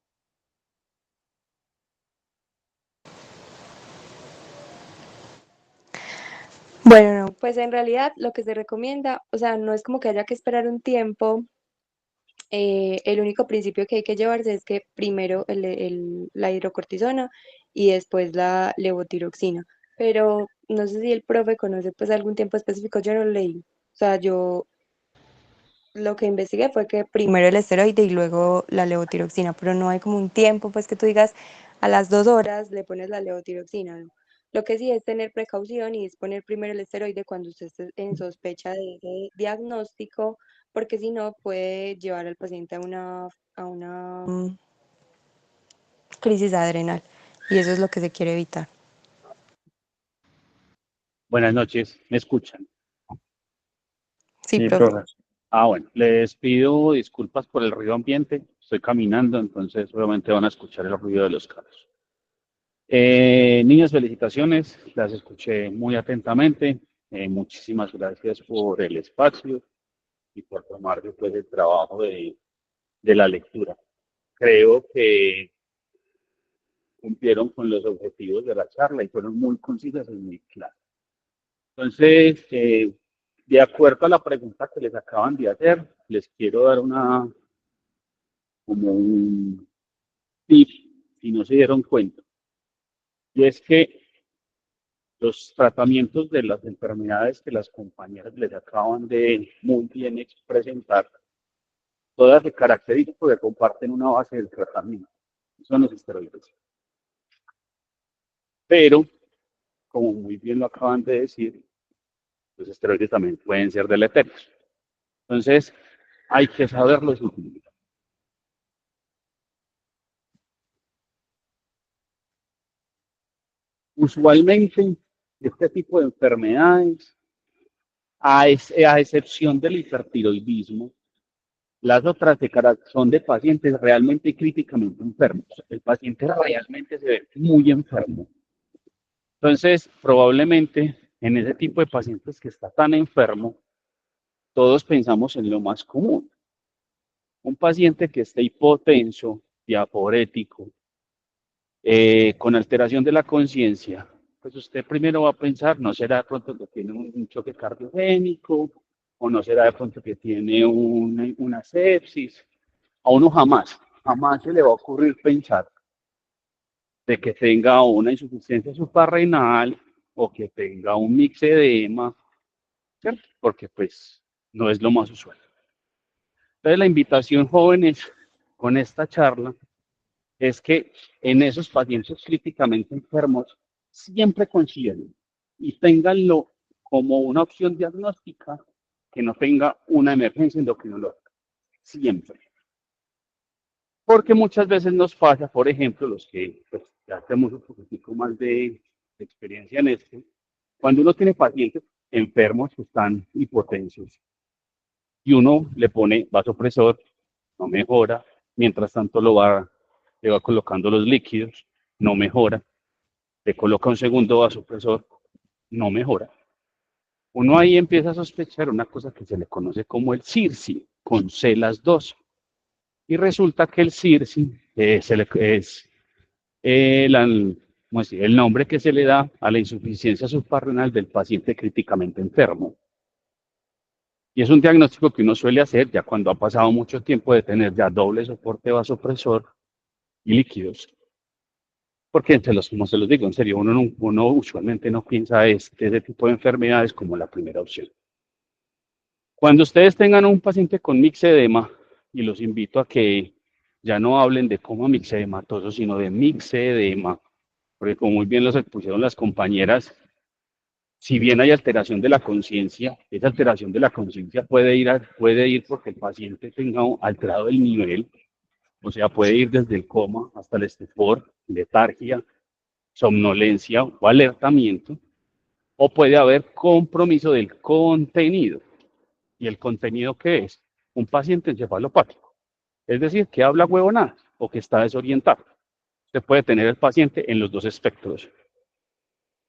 Bueno, no, pues en realidad lo que se recomienda, o sea, no es como que haya que esperar un tiempo. El único principio que hay que llevarse es que primero la hidrocortisona y después la levotiroxina. Pero no sé si el profe conoce pues algún tiempo específico, yo no lo leí. O sea, yo lo que investigué fue que primero el esteroide y luego la levotiroxina, pero no hay como un tiempo pues que tú digas a las 2 horas le pones la levotiroxina, ¿no? Lo que sí es tener precaución y es poner primero el esteroide cuando usted esté en sospecha de ese diagnóstico, porque si no puede llevar al paciente a una crisis adrenal y eso es lo que se quiere evitar. Buenas noches, ¿me escuchan? Sí, Sí, profe. profe. Bueno, les pido disculpas por el ruido ambiente. Estoy caminando, entonces obviamente van a escuchar el ruido de los carros. Niñas, felicitaciones, las escuché muy atentamente. Muchísimas gracias por el espacio y por tomar después el trabajo de la lectura. Creo que cumplieron con los objetivos de la charla y fueron muy concisas y muy claras. Entonces, de acuerdo a la pregunta que les acaban de hacer, les quiero dar como un tip, si no se dieron cuenta. Y es que los tratamientos de las enfermedades que las compañeras les acaban de muy bien presentar, todas se caracterizan porque comparten una base del tratamiento. Son los esteroides. Pero, como muy bien lo acaban de decir, los esteroides también pueden ser deleterios. Entonces, hay que saberlos utilizar. Usualmente, este tipo de enfermedades, a excepción del hipertiroidismo, las otras son de pacientes realmente críticamente enfermos. El paciente realmente se ve muy enfermo. Entonces, probablemente en ese tipo de pacientes que está tan enfermo, todos pensamos en lo más común. Un paciente que esté hipotenso, diaporético, con alteración de la conciencia, pues usted primero va a pensar, no será de pronto que tiene un choque cardiogénico, o no será de pronto que tiene una sepsis. A uno jamás se le va a ocurrir pensar de que tenga una insuficiencia suprarrenal o que tenga un mixedema, ¿cierto? Porque pues no es lo más usual. Entonces la invitación, jóvenes, con esta charla es que en esos pacientes críticamente enfermos siempre consideren y tenganlo como una opción diagnóstica que no tenga una emergencia endocrinológica. siempre. Porque muchas veces nos pasa, por ejemplo, los que pues, ya tenemos un poquitico más de experiencia en esto, cuando uno tiene pacientes enfermos que están hipotensos y uno le pone vasopresor, no mejora, mientras tanto le va colocando los líquidos, no mejora, le coloca un segundo vasopresor, no mejora. Uno ahí empieza a sospechar una cosa que se le conoce como el CIRSI, con C las dos. Y resulta que el CIRSI es el nombre que se le da a la insuficiencia suprarrenal del paciente críticamente enfermo. Y es un diagnóstico que uno suele hacer ya cuando ha pasado mucho tiempo de tener ya doble soporte vasopresor y líquidos. Porque, como se los digo, en serio, uno usualmente no piensa ese tipo de enfermedades como la primera opción. Cuando ustedes tengan un paciente con mixedema, y los invito a que ya no hablen de coma mixedematoso, sino de mixedema, porque como muy bien los expusieron las compañeras, si bien hay alteración de la conciencia, esa alteración de la conciencia puede ir porque el paciente tenga alterado el nivel, o sea, puede ir desde el coma hasta el estupor, letargia, somnolencia o alertamiento, o puede haber compromiso del contenido. ¿Y el contenido qué es? Un paciente encefalopático, es decir, que habla huevonadas o que está desorientado. Usted puede tener el paciente en los dos espectros.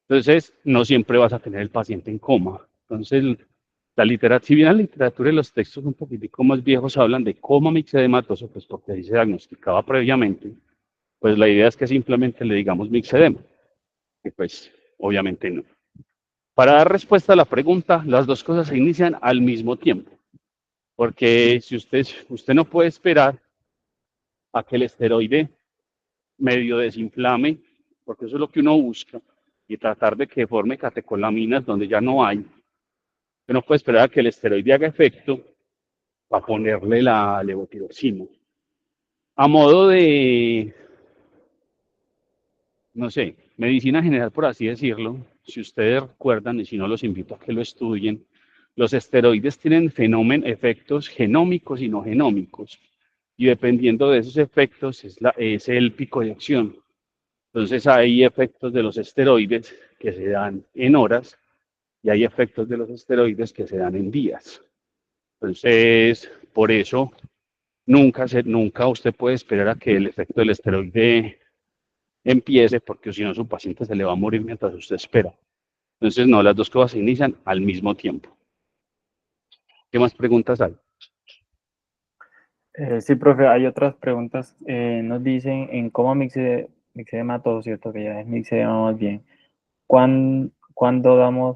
Entonces, no siempre vas a tener el paciente en coma. Entonces, si bien la literatura y los textos un poquitico más viejos hablan de coma mixedematoso, pues porque ahí se diagnosticaba previamente, pues la idea es que simplemente le digamos mixedema, que pues obviamente no. Para dar respuesta a la pregunta, las dos cosas se inician al mismo tiempo, porque si usted no puede esperar a que el esteroide medio desinflame, porque eso es lo que uno busca, y tratar de que forme catecolaminas donde ya no hay. Usted no puede esperar a que el esteroide haga efecto para ponerle la levotiroxina. A modo de, no sé, medicina general, por así decirlo, si ustedes recuerdan, y si no los invito a que lo estudien, los esteroides tienen efectos genómicos y no genómicos. Y dependiendo de esos efectos es el pico de acción. Entonces hay efectos de los esteroides que se dan en horas y hay efectos de los esteroides que se dan en días. Entonces, por eso, nunca usted puede esperar a que el efecto del esteroide empiece, porque si no, su paciente se le va a morir mientras usted espera. Entonces, no, las dos cosas se inician al mismo tiempo. ¿Qué más preguntas hay? Sí, profe, hay otras preguntas. Nos dicen en coma mixedematoso, ¿cierto? Que ya es mixedema más bien. ¿Cuándo damos,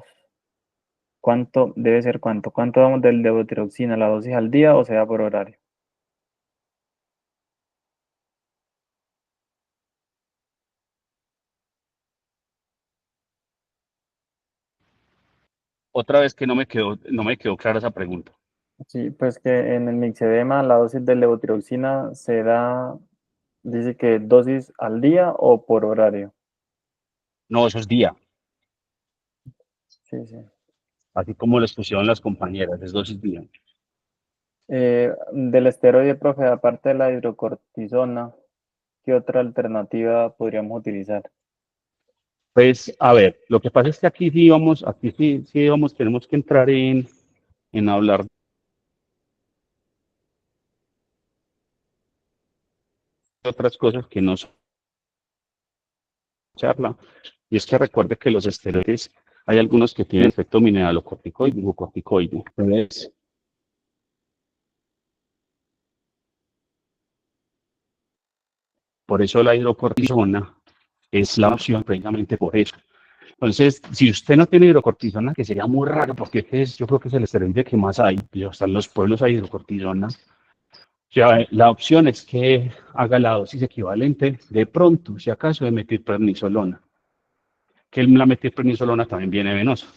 cuánto debe ser cuánto? ¿Cuánto damos del levotiroxina, la dosis al día o sea por horario? Otra vez que no me quedó clara esa pregunta. Sí, pues que en el mixedema la dosis de levotiroxina se da, dice que dosis al día o por horario. No, eso es día, Sí, sí. así como les pusieron las compañeras, es dosis día. Del esteroide, profe, aparte de la hidrocortisona, ¿qué otra alternativa podríamos utilizar? Pues, a ver, lo que pasa es que aquí sí tenemos que entrar en hablar de otras cosas que no son charla. Y es que recuerde que los esteroides, hay algunos que tienen efecto mineralocorticoide y glucocorticoide. Entonces, por eso la hidrocortisona es la opción precisamente por eso. Entonces, si usted no tiene hidrocortisona, que sería muy raro, porque yo creo que es el esteroide que más hay, y hasta en los pueblos hay hidrocortisona, o sea, la opción es que haga la dosis equivalente de pronto, si acaso, de metilprednisolona, que la metilprednisolona también viene venosa.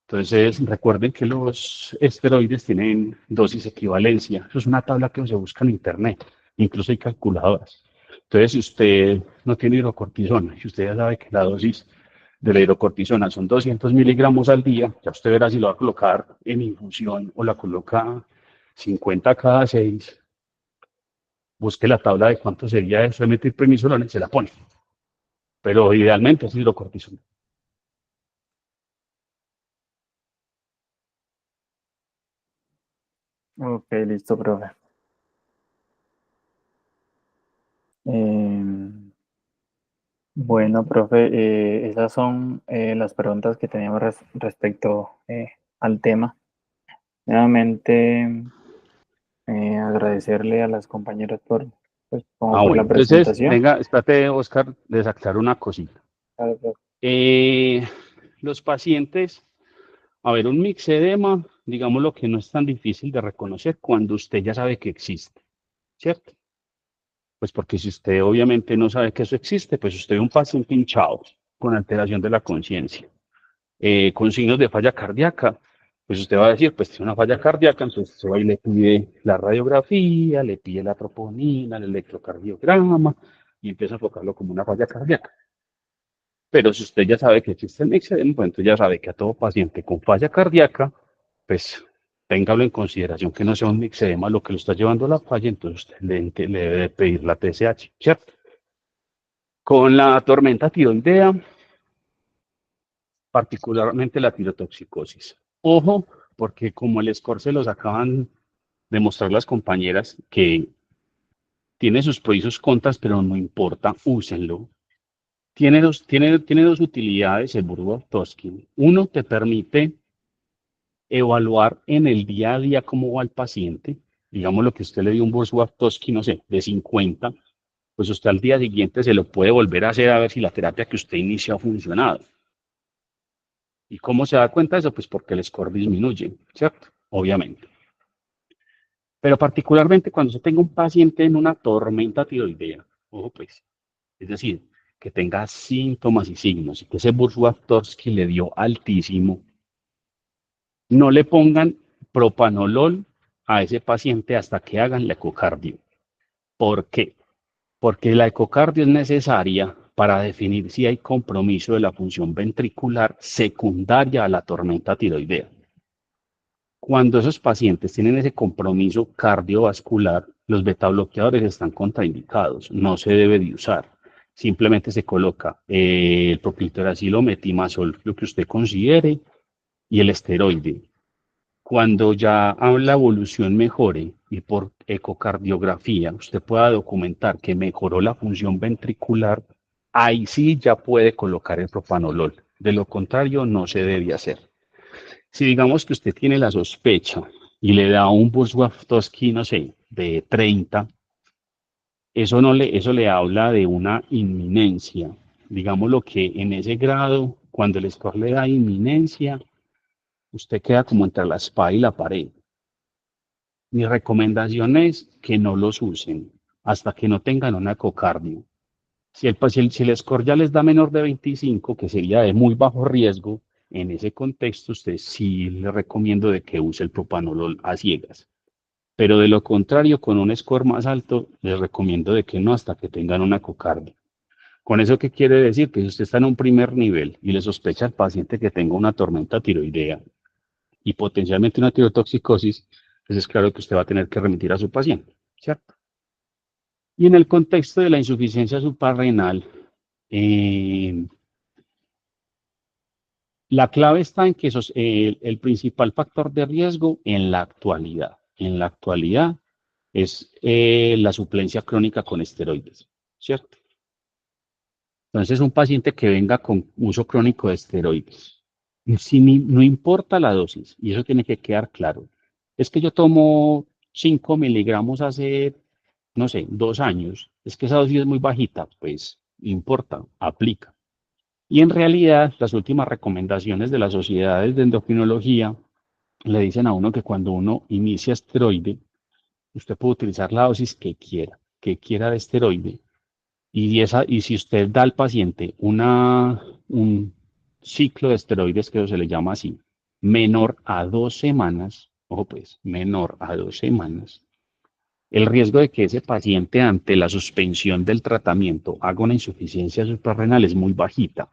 Entonces, recuerden que los esteroides tienen dosis equivalencia. Eso es una tabla que se busca en internet, incluso hay calculadoras. Entonces, si usted no tiene hidrocortisona, si usted ya sabe que la dosis de la hidrocortisona son 200 miligramos al día, ya usted verá si lo va a colocar en infusión o la coloca 50 cada 6, busque la tabla de cuánto sería eso de metilprednisolona y se la pone. Pero idealmente es hidrocortisona. Ok, listo, profe. Bueno, profe, esas son las preguntas que teníamos respecto al tema. Nuevamente, agradecerle a las compañeras pues, como por Bueno, la entonces, presentación. venga, espérate, Oscar, desaclarar una cosita. Claro, profe. Los pacientes, a ver, un mixedema, digamos lo que no es tan difícil de reconocer cuando usted ya sabe que existe, ¿cierto? Pues porque si usted obviamente no sabe que eso existe, pues usted ve un paciente hinchado con alteración de la conciencia, con signos de falla cardíaca, pues usted va a decir, pues tiene una falla cardíaca, entonces usted va y le pide la radiografía, le pide la troponina, el electrocardiograma, y empieza a enfocarlo como una falla cardíaca. Pero si usted ya sabe que existe el mixedema, pues entonces ya sabe que a todo paciente con falla cardíaca, pues téngalo en consideración que no sea un mixedema lo que lo está llevando a la falla, entonces usted le debe de pedir la TSH, ¿cierto? Con la tormenta tiroidea, particularmente la tirotoxicosis. Ojo, porque como el score se los acaban de mostrar las compañeras, que tiene sus pros y sus contras, pero no importa, úsenlo. Tiene dos utilidades el Burgos-Toskin. Uno, te permite evaluar en el día a día cómo va el paciente. Digamos lo que usted le dio un Burgos-Toskin, no sé, de 50, pues usted al día siguiente se lo puede volver a hacer a ver si la terapia que usted inició ha funcionado. ¿Y cómo se da cuenta de eso? Pues porque el score disminuye, ¿cierto? Obviamente. Pero particularmente cuando se tenga un paciente en una tormenta tiroidea, ojo pues, es decir, que tenga síntomas y signos y que ese Burgos-Torski le dio altísimo, no le pongan propanolol a ese paciente hasta que hagan la ecocardio. ¿Por qué? Porque la ecocardio es necesaria para definir si hay compromiso de la función ventricular secundaria a la tormenta tiroidea. Cuando esos pacientes tienen ese compromiso cardiovascular, los betabloqueadores están contraindicados, no se debe de usar. Simplemente se coloca el propiltoracilo, metimazol, lo que usted considere, y el esteroide. Cuando ya la evolución mejore y por ecocardiografía usted pueda documentar que mejoró la función ventricular, ahí sí ya puede colocar el propanolol. De lo contrario, no se debe hacer. Si digamos que usted tiene la sospecha y le da un Bursworth-Tosky, no sé, de 30, eso le habla de una inminencia. Digamos lo que en ese grado, cuando el score le da inminencia, usted queda como entre la espada y la pared. Mi recomendación es que no los usen hasta que no tengan una ecocardio. Si el score ya les da menor de 25, que sería de muy bajo riesgo, en ese contexto usted sí le recomiendo de que use el propanolol a ciegas. Pero de lo contrario, con un score más alto, les recomiendo de que no hasta que tengan una ecocardio. ¿Con eso qué quiere decir? Que si usted está en un primer nivel y le sospecha al paciente que tenga una tormenta tiroidea y potencialmente una tirotoxicosis, pues es claro que usted va a tener que remitir a su paciente, ¿cierto? Y en el contexto de la insuficiencia suprarrenal, la clave está en que el principal factor de riesgo en la actualidad es la suplencia crónica con esteroides, ¿cierto? Entonces, un paciente que venga con uso crónico de esteroides, no importa la dosis, y eso tiene que quedar claro, es que yo tomo 5 miligramos hace, no sé, 2 años, es que esa dosis es muy bajita, pues importa, aplica. Y en realidad, las últimas recomendaciones de las sociedades de endocrinología le dicen a uno que cuando uno inicia esteroide, usted puede utilizar la dosis que quiera de esteroide. Y si usted da al paciente un ciclo de esteroides, que eso se le llama así, menor a 2 semanas, ojo pues, menor a 2 semanas, el riesgo de que ese paciente ante la suspensión del tratamiento haga una insuficiencia suprarrenal es muy bajita.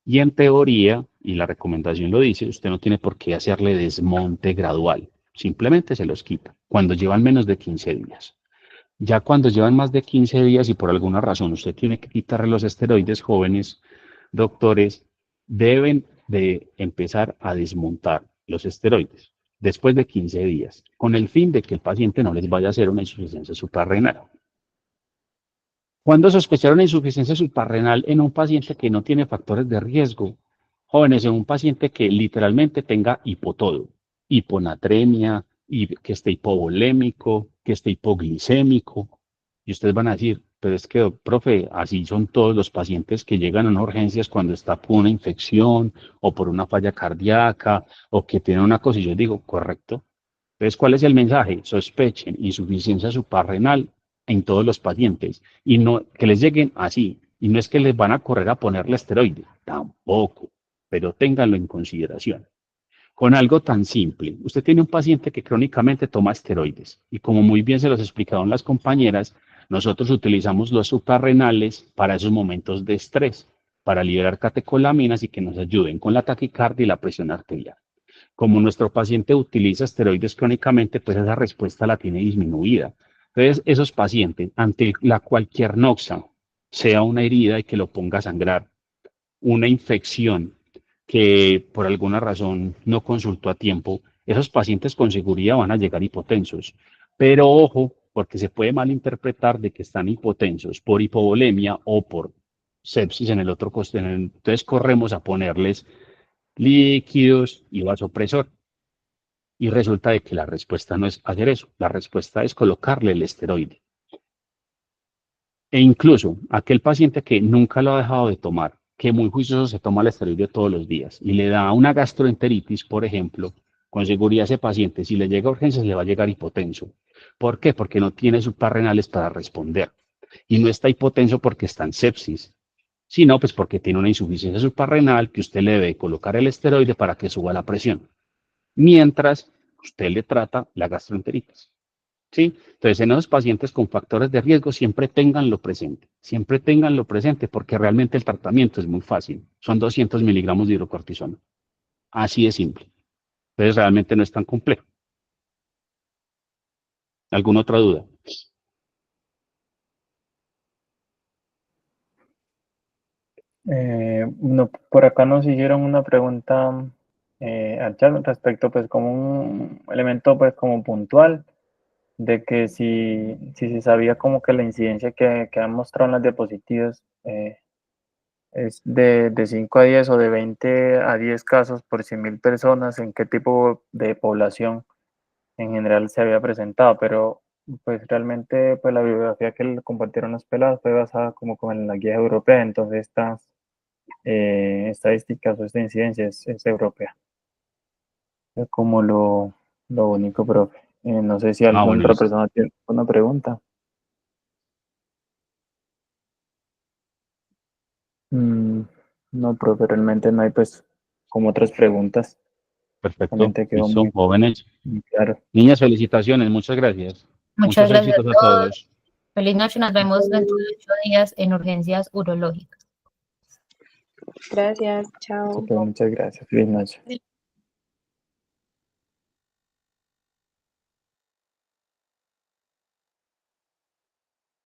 Y en teoría, y la recomendación lo dice, usted no tiene por qué hacerle desmonte gradual. simplemente se los quita cuando llevan menos de 15 días. Ya cuando llevan más de 15 días y por alguna razón usted tiene que quitarle los esteroides, jóvenes doctores deben de empezar a desmontar los esteroides después de 15 días, con el fin de que el paciente no les vaya a hacer una insuficiencia suprarrenal. ¿Cuándo sospechar una insuficiencia suprarrenal en un paciente que no tiene factores de riesgo? Jóvenes, en un paciente que literalmente tenga hipotodo, hiponatremia, y que esté hipovolémico, que esté hipoglicémico. Y ustedes van a decir, pero es que, profe, así son todos los pacientes que llegan a unas urgencias cuando está por una infección o por una falla cardíaca o que tienen una cosa. Y yo digo, correcto. Entonces, ¿cuál es el mensaje? Sospechen insuficiencia suprarrenal en todos los pacientes y no que les lleguen así. Y no es que les van a correr a ponerle esteroide, tampoco, pero ténganlo en consideración. Con algo tan simple, usted tiene un paciente que crónicamente toma esteroides y como muy bien se los explicaron las compañeras, nosotros utilizamos los suprarrenales para esos momentos de estrés, para liberar catecolaminas y que nos ayuden con la taquicardia y la presión arterial. Como nuestro paciente utiliza esteroides crónicamente, pues esa respuesta la tiene disminuida. Entonces, esos pacientes, ante la cualquier noxa, sea una herida y que lo ponga a sangrar, una infección que por alguna razón no consultó a tiempo, esos pacientes con seguridad van a llegar hipotensos. Pero ojo, porque se puede malinterpretar de que están hipotensos por hipovolemia o por sepsis en el otro costado. Entonces corremos a ponerles líquidos y vasopresor. Y resulta de que la respuesta no es hacer eso, la respuesta es colocarle el esteroide. E incluso aquel paciente que nunca lo ha dejado de tomar, que muy juicioso se toma el esteroide todos los días y le da una gastroenteritis, por ejemplo, con seguridad ese paciente, si le llega a urgencias, le va a llegar hipotenso. ¿Por qué? Porque no tiene suprarrenales para responder. Y no está hipotenso porque está en sepsis, sino pues porque tiene una insuficiencia suprarrenal que usted le debe colocar el esteroide para que suba la presión, mientras usted le trata la gastroenteritis. ¿Sí? Entonces, en esos pacientes con factores de riesgo, siempre ténganlo presente, porque realmente el tratamiento es muy fácil. Son 200 miligramos de hidrocortisona. Así de simple. Entonces, realmente no es tan complejo. ¿Alguna otra duda? No, por acá nos hicieron una pregunta al chat respecto pues como un elemento pues como puntual de que si se sabía como que la incidencia que han mostrado en las diapositivas es de 5 a 10 o de 20 a 10 casos por 100.000 personas, en qué tipo de población en general se había presentado, pero pues realmente pues la bibliografía que le compartieron los pelados fue basada como en la guía europea, entonces estas estadísticas o esta incidencia es europea. Es como lo único, profe. No sé si alguna Bueno, otra listo. persona tiene una pregunta. No, profe, realmente no hay pues como otras preguntas. Perfecto. Realmente quedó Listo. muy, Jóvenes. muy claro. Niñas, felicitaciones. Muchas gracias. Muchas Muchos gracias a éxitos a todos. todos. Feliz noche. Nos vemos dentro de 8 días en urgencias urológicas. Gracias, chao. Muchas gracias. Feliz noche.